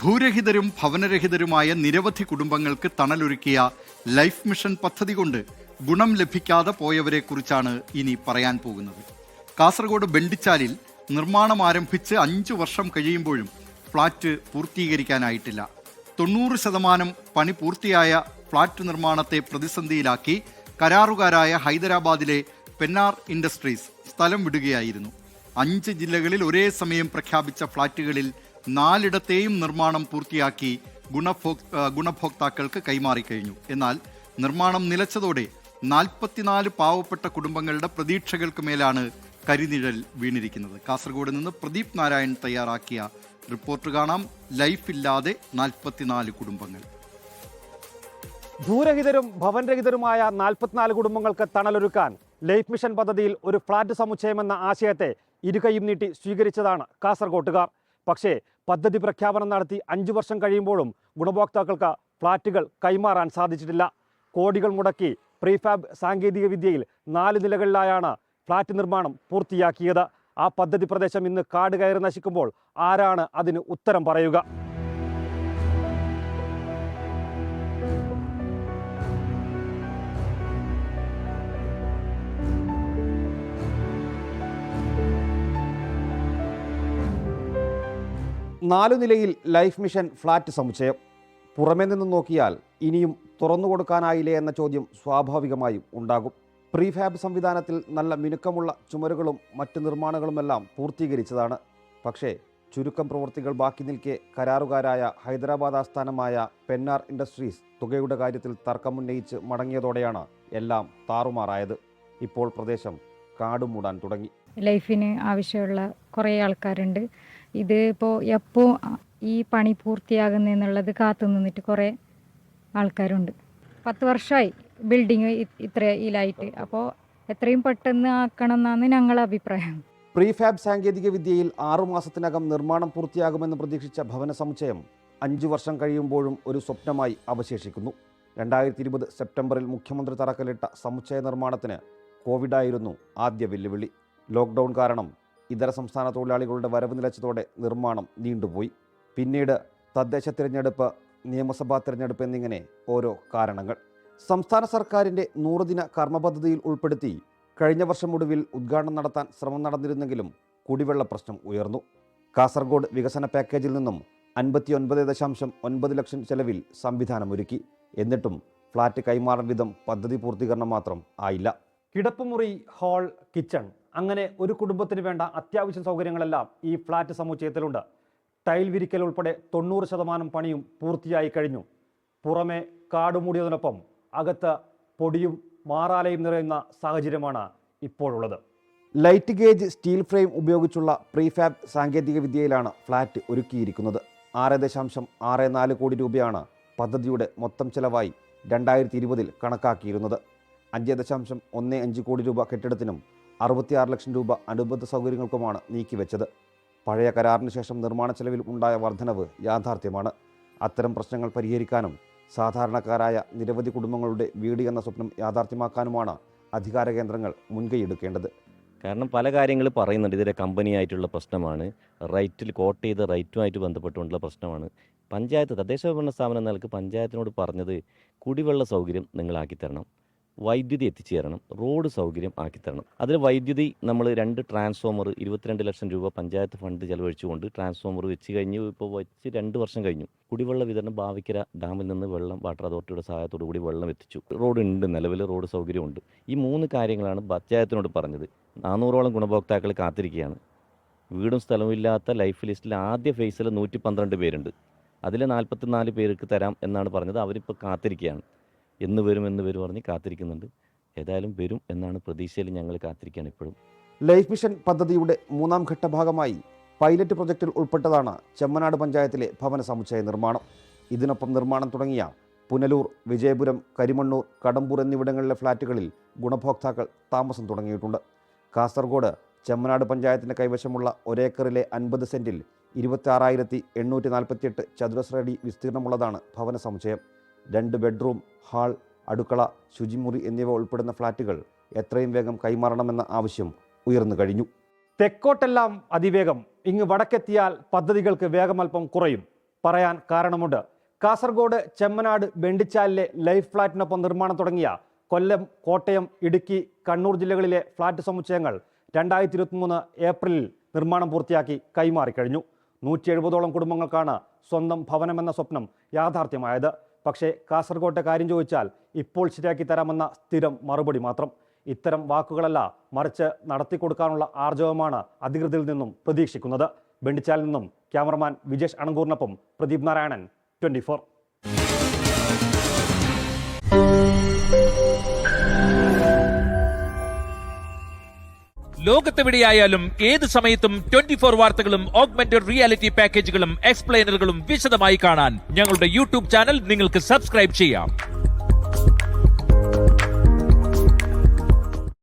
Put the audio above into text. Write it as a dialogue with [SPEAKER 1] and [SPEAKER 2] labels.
[SPEAKER 1] ഭൂരഹിതരും ഭവനരഹിതരുമായ നിരവധി കുടുംബങ്ങൾക്ക് തണലൊരുക്കിയ life mission പദ്ധതി കൊണ്ട് ഗുണം ലഭിക്കാതെ പോയവരെക്കുറിച്ചാണ് ഇനി പറയാൻ പോകുന്നത്. കാസർഗോഡ് ബെണ്ടിച്ചാലിൽ നിർമ്മാണം ആരംഭിച്ച് 5 വർഷം കഴിയുമ്പോഴും ഫ്ളാറ്റ് പൂർത്തീകരിക്കാനായിട്ടില്ല. 90% പണി പൂർത്തിയായ ഫ്ളാറ്റ് നിർമ്മാണത്തെ പ്രതിസന്ധിയിലാക്കി കരാറുകാരായ ഹൈദരാബാദിലെ പെന്നാർ ഇൻഡസ്ട്രീസ് സ്ഥലം വിടുകയായിരുന്നു. 5 ജില്ലകളിൽ ഒരേ സമയം പ്രഖ്യാപിച്ച ഫ്ളാറ്റുകളിൽ 4ഇടത്തെയും നിർമ്മാണം പൂർത്തിയാക്കി ഗുണഭോക്താക്കൾക്ക് കൈമാറിക്കഴിഞ്ഞു. എന്നാൽ നിർമ്മാണം നിലച്ചതോടെ 44 പാവപ്പെട്ട കുടുംബങ്ങളുടെ പ്രതീക്ഷകൾക്ക് മേലാണ് കരിനിഴൽ വീണിരിക്കുന്നത്. കാസർഗോഡ് നിന്ന് പ്രദീപ് നാരായൺ തയ്യാറാക്കിയ റിപ്പോർട്ട് കാണാം. ലൈഫില്ലാതെ 44 കുടുംബങ്ങൾ.
[SPEAKER 2] ഭൂരഹിതരും ഭവൻരഹിതരുമായ 44 കുടുംബങ്ങൾക്ക് തണലൊരുക്കാൻ ലൈഫ് മിഷൻ പദ്ധതിയിൽ ഒരു ഫ്ളാറ്റ് സമുച്ചയമെന്ന ആശയത്തെ ഇരുകൈയും നീട്ടി സ്വീകരിച്ചതാണ് കാസർഗോട്ടുകാർ. പക്ഷേ പദ്ധതി പ്രഖ്യാപനം നടത്തി 5 വർഷം കഴിയുമ്പോഴും ഗുണഭോക്താക്കൾക്ക് ഫ്ളാറ്റുകൾ കൈമാറാൻ സാധിച്ചിട്ടില്ല. കോടികൾ മുടക്കി പ്രീഫാബ് സാങ്കേതിക വിദ്യയിൽ 4 നിലകളിലായാണ് ഫ്ളാറ്റ് നിർമ്മാണം പൂർത്തിയാക്കിയത്. ആ പദ്ധതി പ്രദേശം ഇന്ന് കാട് കയറി നശിക്കുമ്പോൾ ആരാണ് അതിന് ഉത്തരം പറയുക? നാലു നിലയിൽ ലൈഫ് മിഷൻ ഫ്ളാറ്റ് സമുച്ചയം. പുറമേ നിന്ന് നോക്കിയാൽ ഇനിയും തുറന്നു കൊടുക്കാനായില്ലേ എന്ന ചോദ്യം സ്വാഭാവികമായും ഉണ്ടാകും. പ്രീഫാബ് സംവിധാനത്തിൽ നല്ല മിനുക്കമുള്ള ചുമരുകളും മറ്റ് നിർമ്മാണങ്ങളുമെല്ലാം പൂർത്തീകരിച്ചതാണ്. പക്ഷേ ചുരുക്കം പ്രവൃത്തികൾ ബാക്കി നിൽക്കെ കരാറുകാരായ ഹൈദരാബാദ് ആസ്ഥാനമായ പെന്നാർ ഇൻഡസ്ട്രീസ് തുകയുടെ കാര്യത്തിൽ തർക്കമുന്നയിച്ച് മടങ്ങിയതോടെയാണ് എല്ലാം താറുമാറായത്. ഇപ്പോൾ പ്രദേശം കാടുമൂടാൻ തുടങ്ങി.
[SPEAKER 3] ലൈഫിന് ആവശ്യമുള്ള കുറേ ആൾക്കാരുണ്ട്. ഇത് ഇപ്പോൾ എപ്പോൾ ഈ പണി പൂർത്തിയാകുന്നെന്നുള്ളത് കാത്തു നിന്നിട്ട് കുറേ ആൾക്കാരുണ്ട്. 10 വർഷമായി ബിൽഡിങ് ഇത്രയിലായിട്ട്. അപ്പോൾ എത്രയും പെട്ടെന്ന് ആക്കണം എന്നാണ് ഞങ്ങളുടെ അഭിപ്രായം.
[SPEAKER 2] പ്രീഫാബ് സാങ്കേതിക വിദ്യയിൽ 6 മാസത്തിനകം നിർമ്മാണം പൂർത്തിയാകുമെന്ന് പ്രതീക്ഷിച്ച ഭവന സമുച്ചയം 5 വർഷം കഴിയുമ്പോഴും ഒരു സ്വപ്നമായി അവശേഷിക്കുന്നു. 2020 സെപ്റ്റംബറിൽ മുഖ്യമന്ത്രി തറക്കല്ലിട്ട സമുച്ചയ നിർമ്മാണത്തിന് കോവിഡായിരുന്നു ആദ്യ വെല്ലുവിളി. ലോക്ക്ഡൗൺ കാരണം ഇതര സംസ്ഥാന തൊഴിലാളികളുടെ വരവ് നിലച്ചതോടെ നിർമ്മാണം നീണ്ടുപോയി. പിന്നീട് തദ്ദേശ തിരഞ്ഞെടുപ്പ്, നിയമസഭാ തിരഞ്ഞെടുപ്പ് എന്നിങ്ങനെ ഓരോ കാരണങ്ങൾ. സംസ്ഥാന സർക്കാരിൻ്റെ 100 ദിന കർമ്മ പദ്ധതിയിൽ ഉൾപ്പെടുത്തി കഴിഞ്ഞ വർഷം ഒടുവിൽ ഉദ്ഘാടനം നടത്താൻ ശ്രമം നടന്നിരുന്നെങ്കിലും കുടിവെള്ള പ്രശ്നം ഉയർന്നു. കാസർഗോഡ് വികസന പാക്കേജിൽ നിന്നും 59.9 ലക്ഷം ചെലവിൽ സംവിധാനമൊരുക്കി. എന്നിട്ടും ഫ്ളാറ്റ് കൈമാറാൻ വിധം പദ്ധതി പൂർത്തീകരണം മാത്രം ആയില്ല. കിടപ്പുമുറി, ഹാൾ, കിച്ചൺ, അങ്ങനെ ഒരു കുടുംബത്തിന് വേണ്ട അത്യാവശ്യ സൗകര്യങ്ങളെല്ലാം ഈ ഫ്ളാറ്റ് സമുച്ചയത്തിലുണ്ട്. ടൈൽ വിരിക്കൽ ഉൾപ്പെടെ 90% പണിയും പൂർത്തിയായി കഴിഞ്ഞു. പുറമെ കാടുമൂടിയതിനൊപ്പം അകത്ത് പൊടിയും മാറാലയും നിറയുന്ന സാഹചര്യമാണ് ഇപ്പോഴുള്ളത്. ലൈറ്റ് ഗേജ് സ്റ്റീൽ ഫ്രെയിം ഉപയോഗിച്ചുള്ള പ്രീഫാബ് സാങ്കേതിക വിദ്യയിലാണ് ഫ്ളാറ്റ് ഒരുക്കിയിരിക്കുന്നത്. 6.64 കോടി രൂപയാണ് പദ്ധതിയുടെ മൊത്തം ചെലവായി 2020 കണക്കാക്കിയിരുന്നത്. 5.15 കോടി രൂപ കെട്ടിടത്തിനും 66 ലക്ഷം രൂപ അനുബന്ധ സൗകര്യങ്ങൾക്കുമാണ് നീക്കിവെച്ചത്. പഴയ കരാറിന് ശേഷം നിർമ്മാണ ചെലവിൽ ഉണ്ടായ വർധനവ് യാഥാർത്ഥ്യമാണ്. അത്തരം പ്രശ്നങ്ങൾ പരിഹരിക്കാനും സാധാരണക്കാരായ നിരവധി കുടുംബങ്ങളുടെ വീട് എന്ന സ്വപ്നം യാഥാർത്ഥ്യമാക്കാനുമാണ് അധികാര കേന്ദ്രങ്ങൾ മുൻകൈയെടുക്കേണ്ടത്.
[SPEAKER 4] കാരണം പല കാര്യങ്ങൾ പറയുന്നുണ്ട്. ഇതിലെ കമ്പനിയായിട്ടുള്ള പ്രശ്നമാണ്, റൈറ്റിൽ കോട്ട് ചെയ്ത റൈറ്റുമായിട്ട് ബന്ധപ്പെട്ടുകൊണ്ടുള്ള പ്രശ്നമാണ്. പഞ്ചായത്ത് തദ്ദേശ ഭരണ സ്ഥാപനം നൽകി പഞ്ചായത്തിനോട് പറഞ്ഞത് കുടിവെള്ള സൗകര്യം നിങ്ങളാക്കി തരണം, വൈദ്യുതി എത്തിച്ചേരണം, റോഡ് സൗകര്യം ആക്കിത്തരണം. അതിൽ വൈദ്യുതി നമ്മൾ 2 ട്രാൻസ്ഫോമർ 22 ലക്ഷം രൂപ പഞ്ചായത്ത് ഫണ്ട് ചെലവഴിച്ചുകൊണ്ട് ട്രാൻസ്ഫോമർ വെച്ച് കഴിഞ്ഞു. ഇപ്പോൾ വെച്ച് 2 വർഷം കഴിഞ്ഞു. കുടിവെള്ള വിതരണം ഭാവിക്കര ഡാമിൽ നിന്ന് വാട്ടർ അതോറിറ്റിയുടെ സഹായത്തോടു കൂടി വെള്ളം എത്തിച്ചു. റോഡ് ഉണ്ട്, നിലവിൽ റോഡ് സൗകര്യമുണ്ട്. ഈ 3 കാര്യങ്ങളാണ് പഞ്ചായത്തിനോട് പറഞ്ഞത്. 400ഓളം ഗുണഭോക്താക്കൾ കാത്തിരിക്കുകയാണ്. വീടും സ്ഥലവും ഇല്ലാത്ത ലൈഫ് ലിസ്റ്റിൽ ആദ്യ ഫേസിൽ 112 പേരുണ്ട്. അതിൽ 44 പേർക്ക് തരാം എന്നാണ് പറഞ്ഞത്. അവരിപ്പോൾ കാത്തിരിക്കുകയാണ്. എന്ന് വരും പറഞ്ഞ് കാത്തിരിക്കുന്നുണ്ട്. ഏതായാലും വരും എന്നാണ് പ്രതീക്ഷയിൽ ഞങ്ങൾ കാത്തിരിക്കുകയാണ് ഇപ്പോഴും.
[SPEAKER 2] ലൈഫ് മിഷൻ പദ്ധതിയുടെ 3ാം ഘട്ട ഭാഗമായി പൈലറ്റ് പ്രൊജക്റ്റിൽ ഉൾപ്പെട്ടതാണ് ചെമ്മനാട് പഞ്ചായത്തിലെ ഭവന സമുച്ചയ നിർമ്മാണം. ഇതിനൊപ്പം നിർമ്മാണം തുടങ്ങിയ പുനലൂർ, വിജയപുരം, കരിമണ്ണൂർ, കടമ്പൂർ എന്നിവിടങ്ങളിലെ ഫ്ളാറ്റുകളിൽ ഗുണഭോക്താക്കൾ താമസം തുടങ്ങിയിട്ടുണ്ട്. കാസർഗോഡ് ചെമ്മനാട് പഞ്ചായത്തിൻ്റെ കൈവശമുള്ള ഒരേക്കറിലെ 50 സെൻറ്റിൽ 26,848 ചതുരശ്ര അടി വിസ്തീർണമുള്ളതാണ് ഭവന സമുച്ചയം. 2 ബെഡ്റൂം, ഹാൾ, അടുക്കള, ശുചിമുറി എന്നിവ ഉൾപ്പെടുന്ന ഫ്ളാറ്റുകൾ എത്രയും വേഗം കൈമാറണമെന്ന ആവശ്യം ഉയർന്നു കഴിഞ്ഞു. തെക്കോട്ടെല്ലാം അതിവേഗം, ഇങ്ങ് വടക്കെത്തിയാൽ പദ്ധതികൾക്ക് വേഗമൽപ്പം കുറയും. പറയാൻ കാരണമുണ്ട്. കാസർഗോഡ് ചെമ്മനാട് ബെണ്ടിച്ചാലിലെ ലൈഫ് ഫ്ളാറ്റിനൊപ്പം നിർമ്മാണം തുടങ്ങിയ കൊല്ലം, കോട്ടയം, ഇടുക്കി, കണ്ണൂർ ജില്ലകളിലെ ഫ്ളാറ്റ് സമുച്ചയങ്ങൾ 2023 ഏപ്രിലിൽ നിർമ്മാണം പൂർത്തിയാക്കി കൈമാറിക്കഴിഞ്ഞു. 170ഓളം കുടുംബങ്ങൾക്കാണ് സ്വന്തം ഭവനമെന്ന സ്വപ്നം യാഥാർത്ഥ്യമായത്. പക്ഷേ കാസർഗോട്ടെ കാര്യം ചോദിച്ചാൽ ഇപ്പോൾ ശരിയാക്കി തരാമെന്ന സ്ഥിരം മറുപടി മാത്രം. ഇത്തരം വാക്കുകളല്ല, മറിച്ച് നടത്തിക്കൊടുക്കാനുള്ള ആർജവമാണ് അധികൃതരിൽ നിന്നും പ്രതീക്ഷിക്കുന്നത്. ബെണ്ടിച്ചാലിൽ നിന്നും ക്യാമറമാൻ വിജേഷ് അണങ്കൂറിനൊപ്പം പ്രദീപ് നാരായണൻ, 24.
[SPEAKER 5] ലോകത്തെവിടെയായാലും ഏത് സമയത്തും 24 വാർത്തകളും ഓഗ്മെന്റഡ് റിയാലിറ്റി പാക്കേജുകളും എക്സ്പ്ലെയിനറുകളും വിശദമായി കാണാൻ ഞങ്ങളുടെ യൂട്യൂബ് ചാനൽ നിങ്ങൾക്ക് സബ്സ്ക്രൈബ് ചെയ്യാം.